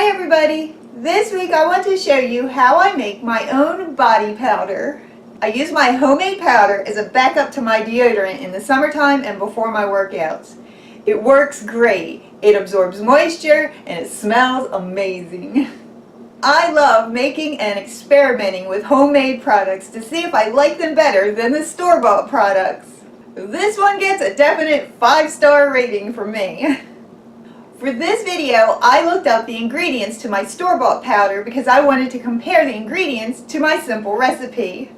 Hi everybody! This week I want to show you how I make my own body powder. I use my homemade powder as a backup to my deodorant in the summertime and before my workouts. It works great. It absorbs moisture and it smells amazing. I love making and experimenting with homemade products to see if I like them better than the store-bought products. This one gets a definite 5-star rating from me. For this video, I looked up the ingredients to my store-bought powder because I wanted to compare the ingredients to my simple recipe.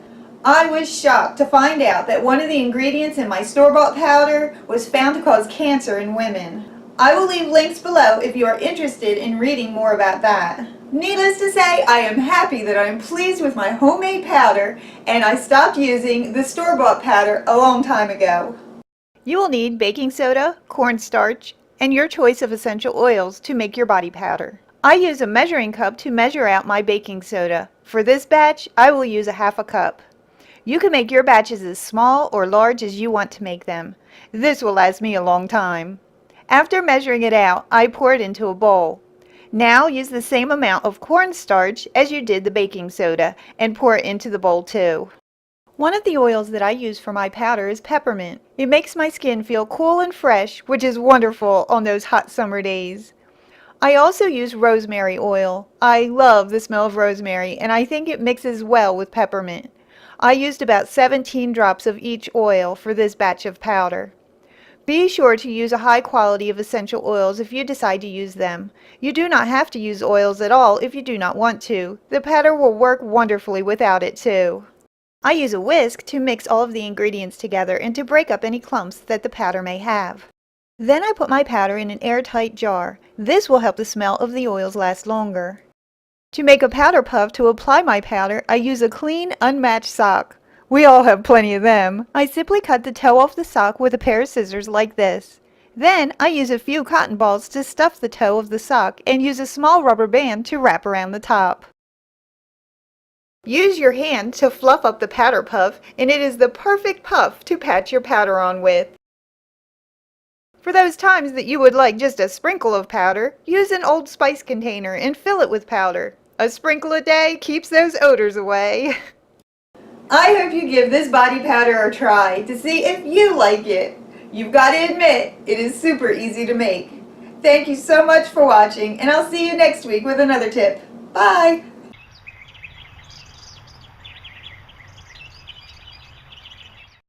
I was shocked to find out that one of the ingredients in my store-bought powder was found to cause cancer in women. I will leave links below if you are interested in reading more about that. Needless to say, I am happy that I am pleased with my homemade powder and I stopped using the store-bought powder a long time ago. You will need baking soda, cornstarch, and your choice of essential oils to make your body powder. I use a measuring cup to measure out my baking soda. For this batch, I will use a half a cup. You can make your batches as small or large as you want to make them. This will last me a long time. After measuring it out, I pour it into a bowl. Now use the same amount of cornstarch as you did the baking soda and pour it into the bowl too. One of the oils that I use for my powder is peppermint. It makes my skin feel cool and fresh, which is wonderful on those hot summer days. I also use rosemary oil. I love the smell of rosemary and I think it mixes well with peppermint. I used about 17 drops of each oil for this batch of powder. Be sure to use a high quality of essential oils if you decide to use them. You do not have to use oils at all if you do not want to. The powder will work wonderfully without it too. I use a whisk to mix all of the ingredients together and to break up any clumps that the powder may have. Then I put my powder in an airtight jar. This will help the smell of the oils last longer. To make a powder puff to apply my powder, I use a clean, unmatched sock. We all have plenty of them. I simply cut the toe off the sock with a pair of scissors like this. Then I use a few cotton balls to stuff the toe of the sock and use a small rubber band to wrap around the top. Use your hand to fluff up the powder puff and it is the perfect puff to pat your powder on with. For those times that you would like just a sprinkle of powder, use an Old Spice container and fill it with powder. A sprinkle a day keeps those odors away. I hope you give this body powder a try to see if you like it. You've got to admit, it is super easy to make. Thank you so much for watching and I'll see you next week with another tip. Bye!